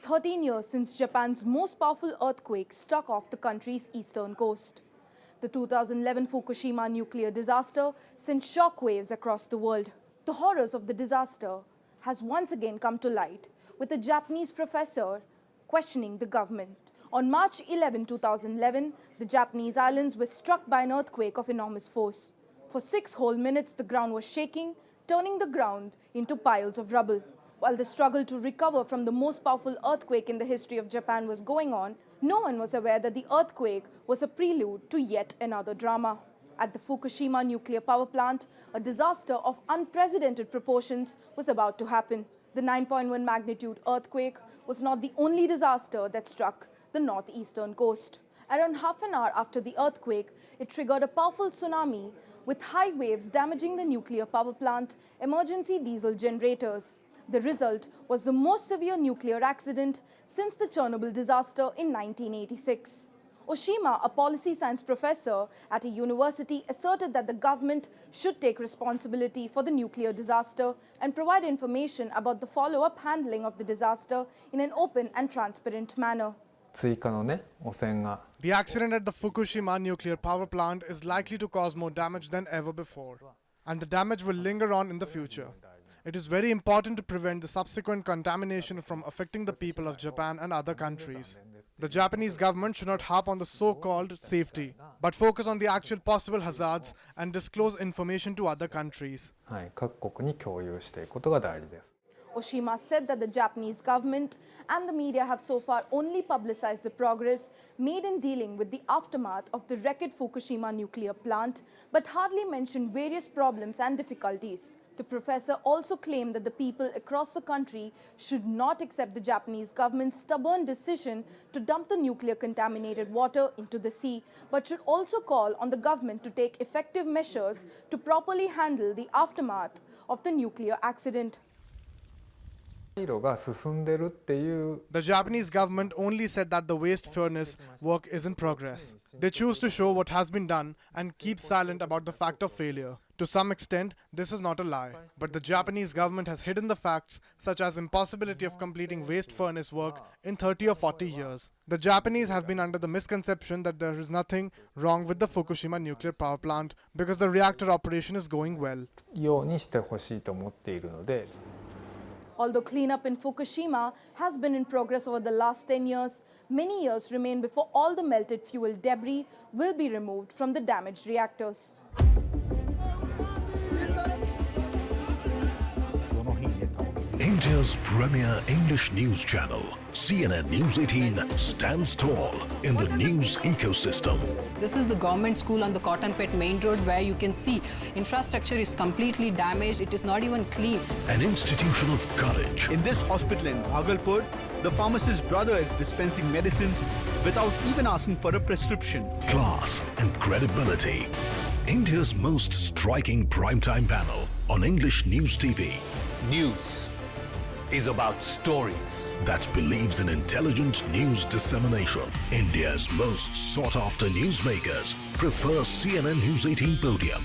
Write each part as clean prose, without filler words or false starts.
13 years since Japan's most powerful earthquake struck off the country's eastern coast. The 2011 Fukushima nuclear disaster sent shockwaves across the world. The horrors of the disaster has once again come to light, with a Japanese professor questioning the government. On March 11, 2011, the Japanese islands were struck by an earthquake of enormous force. For 6 whole minutes, the ground was shaking, turning the ground into piles of rubble. While the struggle to recover from the most powerful earthquake in the history of Japan was going on, no one was aware that the earthquake was a prelude to yet another drama. At the Fukushima nuclear power plant, a disaster of unprecedented proportions was about to happen. The 9.1 magnitude earthquake was not the only disaster that struck the northeastern coast. Around half an hour after the earthquake, it triggered a powerful tsunami with high waves damaging the nuclear power plant, emergency diesel generators. The result was the most severe nuclear accident since the Chernobyl disaster in 1986. Oshima, a policy science professor at a university, asserted that the government should take responsibility for the nuclear disaster and provide information about the follow-up handling of the disaster in an open and transparent manner. The accident at the Fukushima nuclear power plant is likely to cause more damage than ever before, and the damage will linger on in the future. It is very important to prevent the subsequent contamination from affecting the people of Japan and other countries. The Japanese government should not harp on the so-called safety, but focus on the actual possible hazards and disclose information to other countries. Oshima said that the Japanese government and the media have so far only publicized the progress made in dealing with the aftermath of the wrecked Fukushima nuclear plant, but hardly mentioned various problems and difficulties. The professor also claimed that the people across the country should not accept the Japanese government's stubborn decision to dump the nuclear contaminated water into the sea, but should also call on the government to take effective measures to properly handle the aftermath of the nuclear accident. The Japanese government only said that the waste furnace work is in progress. They choose to show what has been done and keep silent about the fact of failure. To some extent, this is not a lie, but the Japanese government has hidden the facts such as impossibility of completing waste furnace work in 30 or 40 years. The Japanese have been under the misconception that there is nothing wrong with the Fukushima nuclear power plant because the reactor operation is going well. Although cleanup in Fukushima has been in progress over the last 10 years, many years remain before all the melted fuel debris will be removed from the damaged reactors. India's premier English news channel, CNN News 18, stands tall in the news ecosystem. This is the government school on the Cottonpet main road where you can see infrastructure is completely damaged. It is not even clean. An institution of courage. In this hospital in Bhagalpur, the pharmacist's brother is dispensing medicines without even asking for a prescription. Class and credibility. India's most striking primetime panel on English News TV. News is about stories. That believes in intelligent news dissemination. India's most sought-after newsmakers prefer CNN News 18 Podium,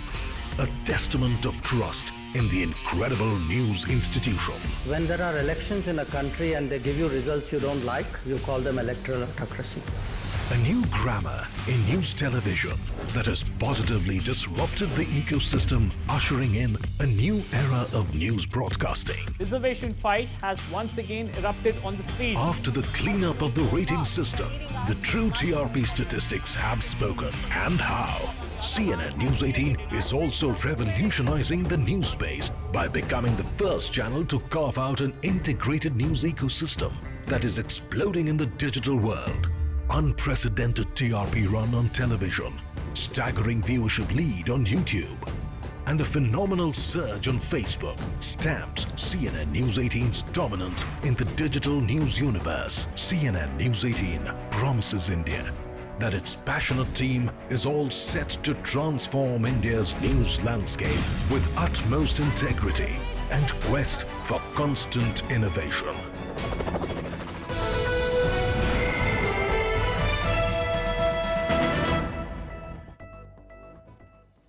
a testament of trust in the incredible news institution. When there are elections in a country and they give you results you don't like, you call them electoral autocracy. A new grammar in news television that has positively disrupted the ecosystem, ushering in a new era of news broadcasting. Reservation fight has once again erupted on the street. After the cleanup of the rating system, the true TRP statistics have spoken. And how? CNN News 18 is also revolutionizing the news space by becoming the first channel to carve out an integrated news ecosystem that is exploding in the digital world. Unprecedented TRP run on television, staggering viewership lead on YouTube, and a phenomenal surge on Facebook stamps CNN News 18's dominance in the digital news universe. CNN News 18 promises India that its passionate team is all set to transform India's news landscape with utmost integrity and quest for constant innovation.